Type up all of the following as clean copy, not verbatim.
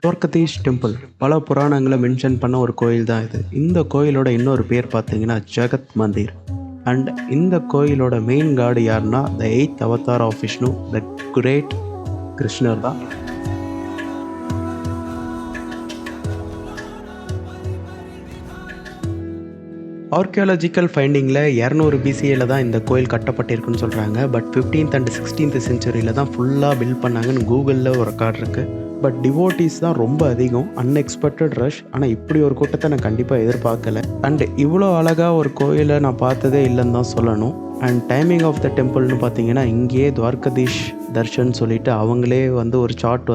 துவார்கதீஷ் temple பல புராணங்களை mention பண்ண ஒரு கோயில் தான் இது. இந்த கோயிலோட இன்னொரு பேர் பார்த்தீங்கன்னா ஜெகத் மந்திர். அண்ட் இந்த கோயிலோட மெயின் காடு யாருன்னா the eighth avatar of Vishnu, the great கிருஷ்ணர் தான். ஆர்கியாலஜிக்கல் ஃபைண்டிங்கில் 200 பிசிஏல தான் இந்த கோயில் கட்டப்பட்டிருக்குன்னு சொல்கிறாங்க. பட் 15th and 16th செஞ்சுரியில் தான் ஃபுல்லாக பில்ட் பண்ணாங்கன்னு கூகுளில் ஒரு ரெக்கார்ட் இருக்குது. பட் டிவோட்டீஸ் தான் ரொம்ப அதிகம், அன்எக்ஸ்பெக்டட் ரஷ். ஆனால் இப்படி ஒரு கூட்டத்தை நான் கண்டிப்பாக எதிர்பார்க்கல. அண்ட் இவ்வளோ அழகாக ஒரு கோயிலை நான் பார்த்ததே இல்லைன்னு தான் சொல்லணும். அண்ட் டைமிங் ஆஃப் த டெம்பிள்னு பார்த்தீங்கன்னா இங்கேயே துவார்கதீஷ் தர்ஷன் சொல்லிட்டு அவங்களே ஒரு சார்ட்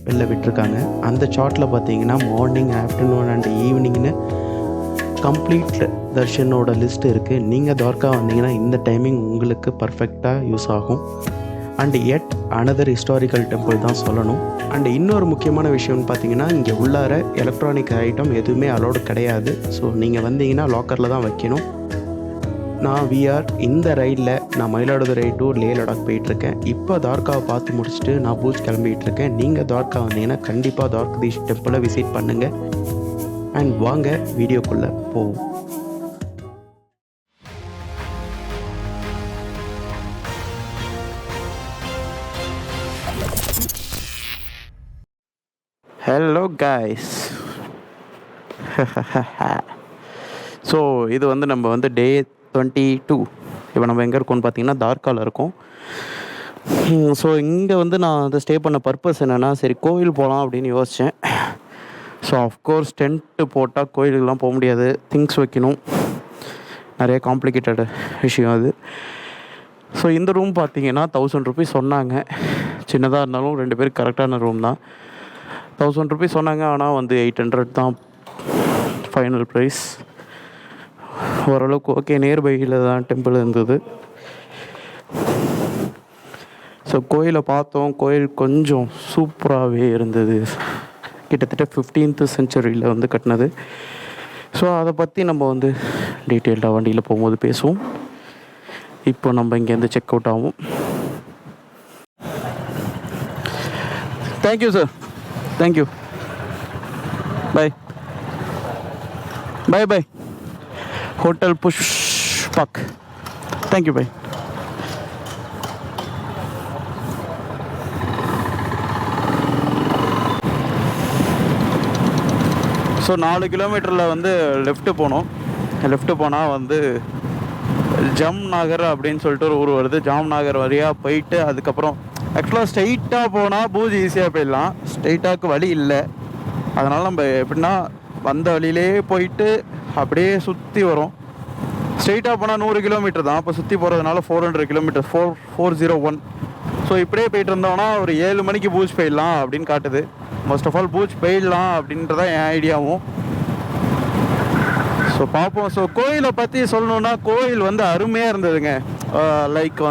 வெளில விட்டுருக்காங்க. அந்த சார்ட்டில் பார்த்தீங்கன்னா மார்னிங், ஆஃப்டர்நூன் அண்ட் ஈவினிங்னு கம்ப்ளீட் தர்ஷனோட லிஸ்ட் இருக்குது. நீங்கள் துவார்கா வந்தீங்கன்னா இந்த டைமிங் உங்களுக்கு பர்ஃபெக்டாக யூஸ் ஆகும். And it another historical temple தான் சொல்லணும். அண்ட் இன்னொரு முக்கியமான விஷயம்னு பார்த்தீங்கன்னா இங்கே உள்ளார எலக்ட்ரானிக் ஐட்டம் எதுவுமே அலோடு கிடையாது. ஸோ நீங்கள் வந்தீங்கன்னா லாக்கரில் தான் வைக்கணும். நான் இந்த ரைடில் நான் மயிலாடுதுறை டு லே லடாக் போயிட்டுருக்கேன். இப்போ துவார்காவை பார்த்து முடிச்சுட்டு நான் பூஜ் கிளம்பிகிட்ருக்கேன். நீங்கள் துவார்கா வந்தீங்கன்னா கண்டிப்பாக துவார்கதீஷ் டெம்பிளை விசிட் பண்ணுங்கள். அண்ட் வாங்க வீடியோக்குள்ளே போவோம். Hello guys. ஸோ இது நம்ம டே 22. இப்போ நம்ம எங்கே இருக்கோம்னு பார்த்தீங்கன்னா துவார்காவில் இருக்கோம். ஸோ இங்கே நான் ஸ்டே பண்ண பர்பஸ் என்னென்னா, சரி கோயில் போகலாம் அப்படின்னு யோசித்தேன். ஸோ ஆஃப்கோர்ஸ் டென்ட்டு போட்டால் கோயிலுக்கெலாம் போக முடியாது, திங்ஸ் வைக்கணும், நிறைய காம்ப்ளிகேட்டட் விஷயம் அது. ஸோ இந்த ரூம் பார்த்தீங்கன்னா 1000 rupees சொன்னாங்க. சின்னதாக இருந்தாலும் 2 பேருக்கு கரெக்டான ரூம் தான். 1000 rupees சொன்னாங்க. ஆனால் 800 தான் ஃபைனல் ப்ரைஸ். ஓரளவுக்கு ஓகே, நியர்பையில் தான் டெம்பிள் இருந்தது. ஸோ கோயிலை பார்த்தோம். கோயில் கொஞ்சம் சூப்பராகவே இருந்தது. கிட்டத்தட்ட 15th செஞ்சுரியில் கட்டினது. ஸோ அதை பற்றி நம்ம டீட்டெயில்டாக வண்டியில் போகும்போது பேசுவோம். இப்போ நம்ம இங்கேருந்து செக் அவுட் ஆகும். Thank you sir, thank you, bye bye bye. Hotel Pushpak, thank you, bye. So 4 கிலோமீட்டரில் லெஃப்ட்டு போனோம். லெஃப்ட்டு போனால் ஜம்நகர் அப்படின்னு சொல்லிட்டு ஒரு ஊர் வருது. ஜாம்நகர் வழியாக போயிட்டு அதுக்கப்புறம் ஆக்சுவலாக ஸ்ட்ரெயிட்டாக போனால் பூஜ் ஈஸியாக போயிடலாம். ஸ்ட்ரெயிட்டாக்கு வழி இல்லை. அதனால் நம்ம எப்படின்னா வந்த வழியிலே போயிட்டு அப்படியே சுற்றி வரோம். ஸ்ட்ரெயிட்டாக போனால் 100 கிலோமீட்டர் தான். அப்போ சுற்றி போகிறதுனால 400 கிலோமீட்டர், 401. ஸோ இப்படியே போயிட்டு இருந்தோம்னா ஒரு 7 மணிக்கு பூஜ் போயிடலாம் அப்படின்னு காட்டுது. மோஸ்ட் ஆஃப் ஆல் பூஜ் போயிடலாம் அப்படின்றதான் என் ஐடியாவும். ஸோ பார்ப்போம். ஸோ கோயிலை பற்றி சொல்லணுன்னா கோயில் அருமையாக இருந்ததுங்க. லைக்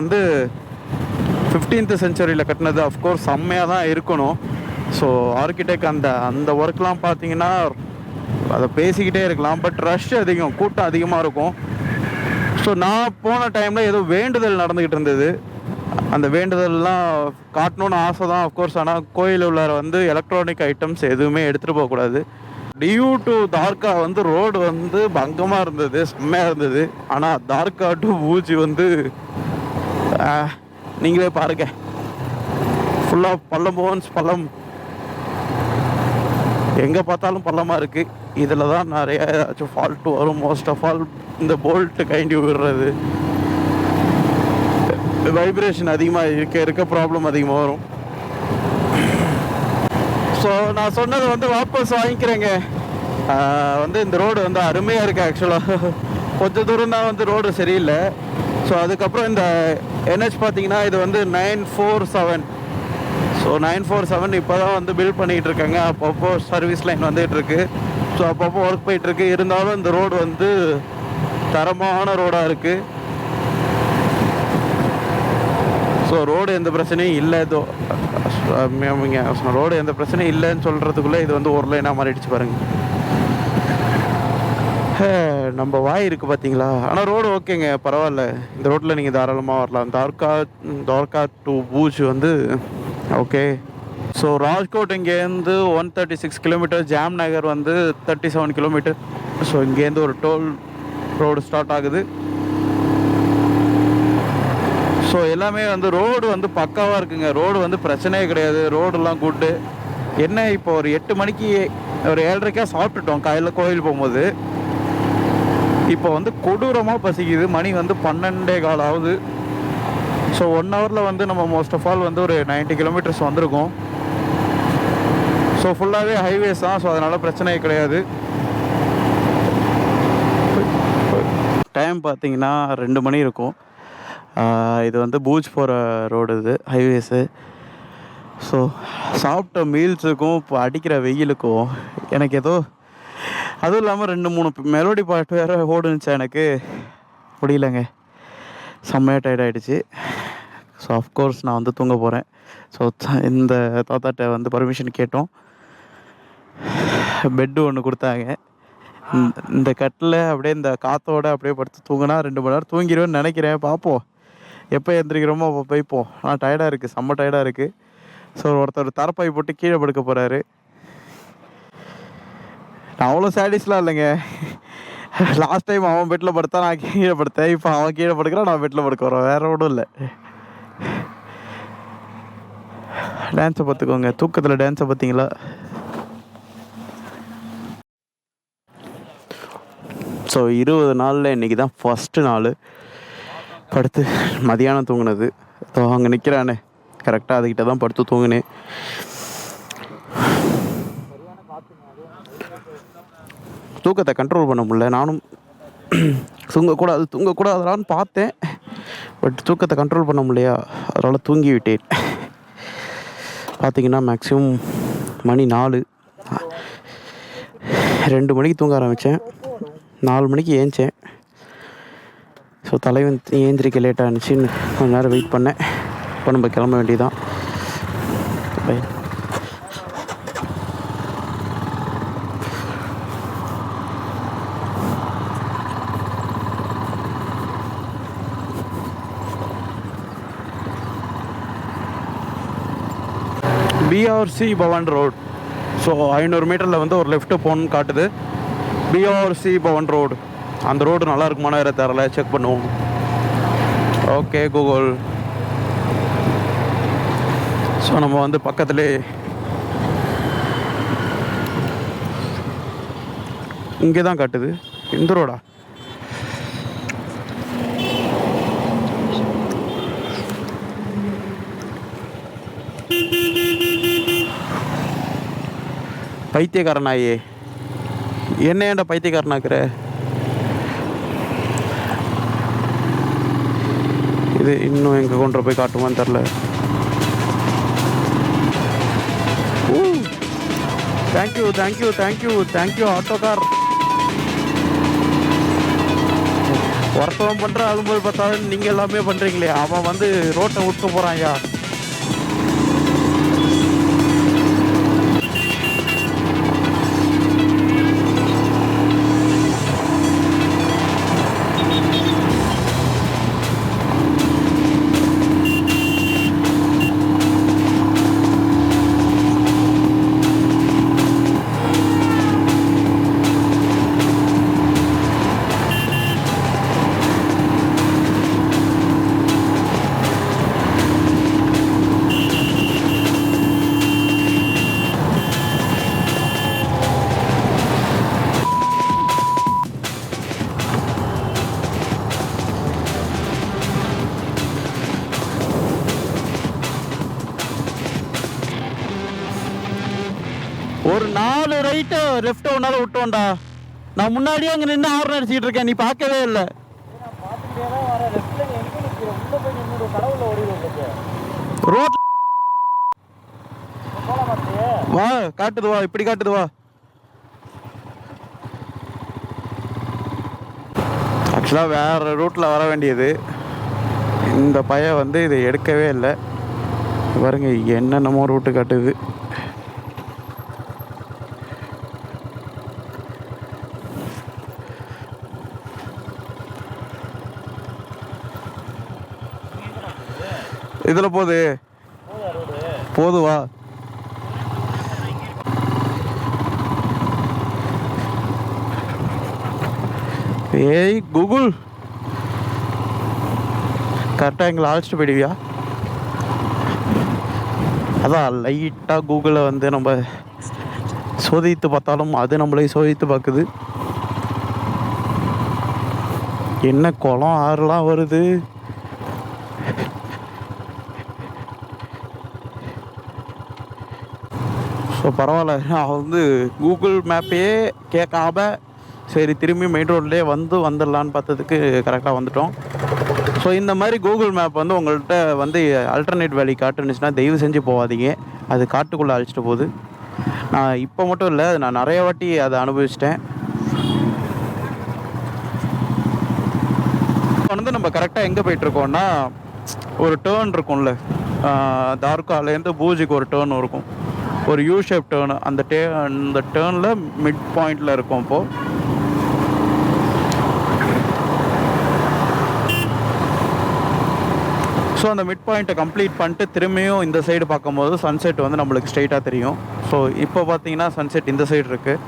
15th செஞ்சுரியில் கட்டினது. அஃப்கோர்ஸ் செம்மையாக தான் இருக்கணும். ஸோ ஆர்கிடெக்ட் அந்த ஒர்க்லாம் பார்த்தீங்கன்னா அதை பேசிக்கிட்டே இருக்கலாம். பட் ரஷ் அதிகம், கூட்டம் அதிகமாக இருக்கும். ஸோ நான் போன டைமில் ஏதோ வேண்டுதல் நடந்துக்கிட்டு இருந்தது. அந்த வேண்டுதல்லாம் காட்டணுன்னு ஆசை தான் அஃப்கோர்ஸ். ஆனால் கோயில் உள்ளார எலக்ட்ரானிக் ஐட்டம்ஸ் எதுவுமே எடுத்துகிட்டு போகக்கூடாது. டியூ டு தார்கா ரோடு பங்கமாக இருந்தது, செம்மையாக இருந்தது. ஆனால் தார்கா டு பூஜ் நீங்களே பாருங்க, ஃபுல்லாக பள்ளம். எங்கே பார்த்தாலும் பள்ளமாக இருக்குது. இதில் தான் நிறைய ஏதாச்சும் ஃபால்ட்டு வரும். மோஸ்ட் ஆஃப் ஆல் இந்த போல்ட்டு கைண்டி விடுறது, வைப்ரேஷன் அதிகமாக இருக்க ப்ராப்ளம் அதிகமாக வரும். ஸோ நான் சொன்னதை வாபஸ் வாங்கிக்கிறேங்க. இந்த ரோடு அருமையாக இருக்குது. ஆக்சுவலாக கொஞ்சம் தூரம் தான் ரோடு சரியில்லை. ஸோ அதுக்கப்புறம் இந்த NH பார்த்தீங்கன்னா இது 947. ஸோ 947 இப்போ தான் பில்ட் பண்ணிகிட்டு இருக்காங்க. அப்பப்போ சர்வீஸ் லைன் வந்துகிட்ருக்கு. ஸோ அப்பப்போ ஒர்க் போயிட்டுருக்கு. இருந்தாலும் இந்த ரோடு தரமான ரோடாக இருக்குது. ஸோ ரோடு எந்த பிரச்சனையும் இல்லை. ரோடு எந்த பிரச்சனையும் இல்லைன்னு சொல்கிறதுக்குள்ளே இது ஒரு லைனாக மாறிடுச்சு பாருங்கள். நம்ம வாய் இருக்குது பார்த்தீங்களா. ஆனால் ரோடு ஓகேங்க, பரவாயில்ல. இந்த ரோட்டில் நீங்கள் தாராளமாக வரலாம். Dwarka to Bhuj okay. So Rajkot இங்கேருந்து 136 கிலோமீட்டர், ஜாம் நகர் வந்து 37 கிலோமீட்டர். ஸோ இங்கேருந்து ஒரு டோல் ரோடு ஸ்டார்ட் ஆகுது. ஸோ எல்லாமே வந்து ரோடு வந்து பக்காவாக இருக்குங்க. ரோடு வந்து பிரச்சனையே கிடையாது, ரோடெல்லாம் குட்டு. என்ன இப்போ ஒரு 8 மணிக்கு ஒரு 7:30 சாப்பிட்டுட்டோம் காலையில் கோயில் போகும்போது. இப்போ வந்து கொடூரமாக பசிக்குது. மணி வந்து 12:15 ஆகுது. ஸோ 1 ஹவரில் வந்து நம்ம மோஸ்ட் ஆஃப் ஆல் வந்து ஒரு 90 கிலோமீட்டர்ஸ் வந்திருக்கோம். ஸோ ஃபுல்லாகவே ஹைவேஸ் தான். ஸோ அதனால் பிரச்சனையே கிடையாது. டைம் பார்த்தீங்கன்னா 2 மணி இருக்கும். இது வந்து பூஜ் போகிற ரோடு, இது ஹைவேஸு. ஸோ சாப்பிட்ட மீல்ஸுக்கும் இப்போ அடிக்கிற வெயிலுக்கும் எனக்கு ஏதோ, அதுவும் இல்லாமல் 2-3 மெலோடி பாட்டு வேறு ஓடுனுச்சா, எனக்கு முடியலங்க. செம்மையாக டயர்ட் ஆகிடுச்சு. ஸோ அஃப்கோர்ஸ் நான் வந்து தூங்க போகிறேன். ஸோ இந்த தாத்தாட்ட வந்து பர்மிஷன் கேட்டோம். பெட்டு ஒன்று கொடுத்தாங்க. இந்த கட்டில் அப்படியே இந்த காற்றோட அப்படியே படுத்து தூங்கினா 2 மணி நேரம் தூங்கிடுவேன்னு நினைக்கிறேன். பார்ப்போம், எப்போ எழுந்திரிக்கிறோமோ அப்போ போய்ப்போம். ஆனால் டயர்டாக இருக்குது, செம்ம டயர்டாக இருக்குது. ஸோ ஒருத்தர் தரப்பாய் போட்டு கீழே படுக்க போகிறாரு. நான் அவ்வளோ சாட்டிஸ்லாம் இல்லைங்க. லாஸ்ட் டைம் அவன் பெட்டில் படுத்தா, நான் கீழே படுத்தேன். இப்போ அவன் கீழே படுக்கிறான், நான் பெட்டில் படுக்க வரேன். வேறு ஒன்றும் இல்லை. டான்ஸை பார்த்துக்கோங்க, தூக்கத்தில் டான்ஸை பார்த்தீங்களா? ஸோ 20 நாளில் இன்றைக்கி தான் ஃபஸ்ட்டு நாள் படுத்து மதியானம் தூங்கினது. ஸோ அங்கே நிற்கிறானே கரெக்டாக அதுக்கிட்ட தான் படுத்து தூங்கினேன். தூக்கத்தை கண்ட்ரோல் பண்ண முடியல. நானும் தூங்கக்கூடாதான்னு பார்த்தேன். பட் தூக்கத்தை கண்ட்ரோல் பண்ண முடியலையா, அதனால் தூங்கி விட்டேன். பார்த்திங்கன்னா மேக்ஸிமம் மணி 4. 2 மணிக்கு தூங்க ஆரம்பித்தேன், 4 மணிக்கு ஏஞ்சேன். ஸோ தலைவன் ஏந்திரிக்க லேட்டாக இருந்துச்சுன்னு கொஞ்ச நேரம் வெயிட் பண்ணேன். இப்போ நம்ம கிளம்ப வேண்டியதான். Bye. BRC Bhavan road. So 500 மீட்டரில் வந்து ஒரு லெஃப்ட்டு போகணுன்னு காட்டுது. BRC Bhavan road. அந்த ரோடு நல்லா இருக்குமானா வேறு தரல, செக் பண்ணுவோம். Okay Google. ஸோ நம்ம வந்து பக்கத்துலேயே இங்கே தான் காட்டுது. இந்த ரோடா? பைத்தியக்காரனாயே, என்ன ஏன்டா பைத்தியக்காரனாக்குற? இது இன்னும் எங்கே கொண்டு போய் காட்டுமான்னு தெரில. தேங்க்யூ தேங்க்யூ தேங்க்யூ தேங்க்யூ ஆட்டோக்கார். ஒருத்தவன் பண்ணுற ஆகும்போது பார்த்தாலும் நீங்கள் எல்லாமே பண்ணுறீங்களே. அவன் வந்து ரோட்டை விட்டு போகிறான். ஐயா, ஒரு 4 ரைட்டு லெஃப்ட் ஒன்னால விட்டோம்டா. நான் முன்னாடியே அங்கே நின்று ஹார்ன் அடிச்சுட்டு இருக்கேன், நீ பார்க்கவே இல்லை. ரோட் வா, காட்டுது வா, இப்படி காட்டுது வா. ஆக்சுவலாக வேறு ரூட்டில் வர வேண்டியது. இந்த பையன் வந்து இதை எடுக்கவே இல்லை. பாருங்க என்னென்னமோ ரூட்டு காட்டுது. இதில் போதுவா? ஏய் கூகுள், கரெக்டாக எங்களை அழைச்சிட்டு போயிடுவியா? அதான் லைட்டாக கூகுளை வந்து நம்ம சோதித்து பார்த்தாலும் அது நம்மளை சோதித்து பார்க்குது. என்ன குளம் ஆறுலாம் வருது. ஸோ பரவாயில்ல, நான் வந்து கூகுள் மேப்பையே கேட்காம சரி திரும்பி மெயின் ரோட்லேயே வந்துடலான்னு பார்த்ததுக்கு கரெக்டாக வந்துட்டோம். ஸோ இந்த மாதிரி கூகுள் மேப் வந்து உங்கள்கிட்ட வந்து அல்டர்னேட் வேலி காட்டுனுச்சுன்னா தயவு செஞ்சு போகாதீங்க. அது காட்டுக்குள்ளே அழைச்சிட்டு போகுது. நான் இப்போ மட்டும் இல்லை, நான் நிறைய வாட்டி அதை அனுபவிச்சிட்டேன். இப்போ வந்து நம்ம கரெக்டாக எங்கே போயிட்டுருக்கோம்னா, ஒரு டேர்ன் இருக்கும்ல, தார்காலேருந்து பூஜிக்கு ஒரு டேர்ன் இருக்கும், ஒரு யூ ஷேப் டேர்னு. அந்த டேர்னில் மிட் பாயிண்டில் இருக்கும். இப்போது ஸோ அந்த மிட் பாயிண்ட்டை கம்ப்ளீட் பண்ணிட்டு திரும்பியும் இந்த சைடு பார்க்கும்போது சன்செட் வந்து நம்மளுக்கு ஸ்ட்ரைட்டாக தெரியும். ஸோ இப்போ பார்த்தீங்கன்னா சன்செட் இந்த சைடு இருக்குது.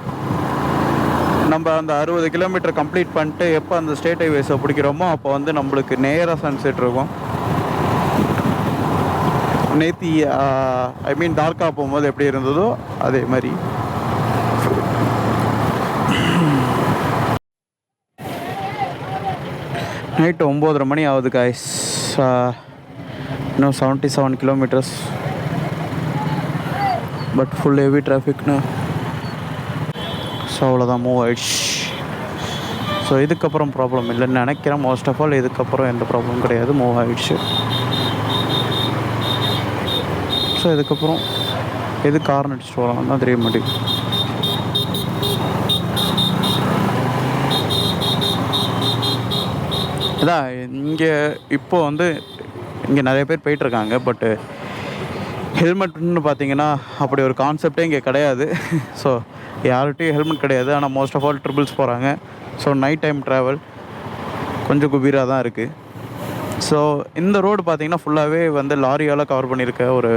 நம்ம அந்த 60 கிலோமீட்டர் கம்ப்ளீட் பண்ணிட்டு எப்போ அந்த ஸ்டேட் ஹைவேஸை பிடிக்கிறோமோ அப்போ வந்து நம்மளுக்கு நேராக சன்செட் இருக்கும். நேத்தி ஐ மீன் டார்க்கா போகும்போது எப்படி இருந்ததோ அதே மாதிரி. நைட்டு 9:30 மணி ஆகுது காய்ஸ். இன்னும் 77 கிலோமீட்டர்ஸ், பட் ஃபுல் ஹெவி டிராஃபிக்னு. ஸோ அவ்வளோதான், மூவ் ஆயிடுச்சு. ஸோ இதுக்கப்புறம் ப்ராப்ளம் இல்லைன்னு நினைக்கிறேன். மோஸ்ட் ஆஃப் ஆல் இதுக்கப்புறம் எந்த ப்ராப்ளம் கிடையாது, மூவ் ஆகிடுச்சு. ஸோ இதுக்கப்புறம் எது கார் அடிச்சுட்டு வரான்னு தான் தெரிய மாட்டேங்குது. அதான் இங்கே இப்போது வந்து இங்கே நிறைய பேர் போயிட்டுருக்காங்க. பட்டு ஹெல்மெட்னு பார்த்தீங்கன்னா அப்படி ஒரு கான்செப்டே இங்கே கிடையாது. ஸோ யார்கிட்டையும் ஹெல்மெட் கிடையாது. ஆனால் மோஸ்ட் ஆஃப் ஆல் ட்ரிபிள்ஸ் போகிறாங்க. ஸோ நைட் டைம் ட்ராவல் கொஞ்சம் குபீராக தான் இருக்குது. ஸோ இந்த ரோடு பார்த்திங்கன்னா ஃபுல்லாகவே வந்து லாரியால் கவர் பண்ணியிருக்க, ஒரு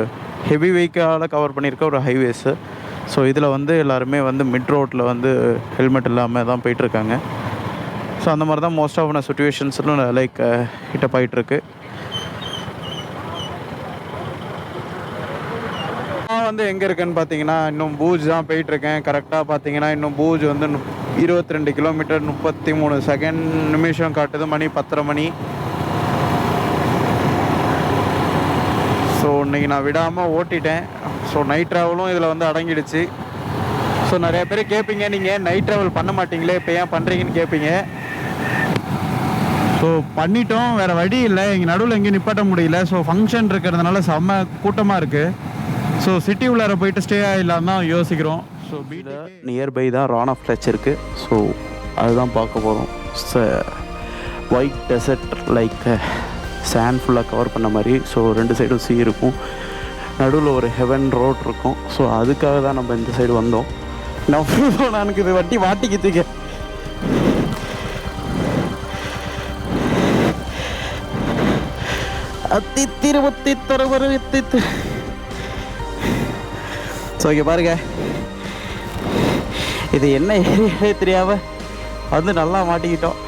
ஹெவி வெஹிக்கலால் கவர் பண்ணியிருக்க ஒரு ஹைவேஸு. ஸோ இதில் வந்து எல்லாருமே வந்து மிட் ரோட்டில் வந்து ஹெல்மெட் இல்லாமல் தான் போயிட்டுருக்காங்க. ஸோ அந்த மாதிரி தான் மோஸ்ட் ஆஃப் சுச்சுவேஷன்ஸ்லும் லைக் ஹிட்டப் ஆகிட்டுருக்கு. நான் வந்து எங்கே இருக்கேன்னு பார்த்தீங்கன்னா இன்னும் பூஜ் தான் போயிட்டுருக்கேன். கரெக்டாக பார்த்தீங்கன்னா இன்னும் பூஜ் வந்து 22 கிலோமீட்டர் 33 நிமிஷம் காட்டுது. மணி 10:30 மணி. ஸோ இன்றைக்கி நான் விடாமல் ஓட்டிட்டேன். ஸோ நைட் ட்ராவலும் இதில் வந்து அடங்கிடுச்சு. ஸோ நிறைய பேர் கேட்பீங்க, நீங்கள் நைட் ட்ராவல் பண்ண மாட்டிங்களே, இப்போ ஏன் பண்ணுறீங்கன்னு கேட்பீங்க. ஸோ பண்ணிட்டோம், வேறு வழி இல்லை. இங்கே நடுவில் எங்கேயும் நிப்பாட்ட முடியல. ஸோ ஃபங்க்ஷன் இருக்கிறதுனால செம்ம கூட்டமாக இருக்குது. ஸோ சிட்டி உள்ளார போயிட்டு ஸ்டே ஆகிடலாம் தான் யோசிக்கிறோம். ஸோ நியர்பை தான் ரான் ஆஃப் டச் இருக்குது. ஸோ அதுதான் பார்க்க போகிறோம். ஒயிட் டெசர்ட் லைக் சேண்ட் ஃபுல்லாக கவர் பண்ண மாதிரி. ஸோ 2 சைடும் சீ இருக்கும், நடுவில் ஒரு ஹெவன் ரோட் இருக்கும். ஸோ அதுக்காக தான் நம்ம இந்த சைடு வந்தோம். நான் எனக்கு இது வட்டி வாட்டிக்கிட்டுங்க. ஸோ இங்கே பாருங்க, இது என்ன ஏரியாவே தெரியாம வந்து நல்லா மாட்டிக்கிட்டோம்.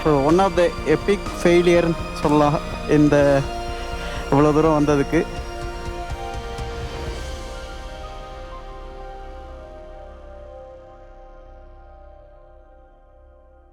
So one of the epic ஃபெயிலியர்னு சொல்லலாம் இந்த இவ்வளோ தூரம் வந்ததுக்கு.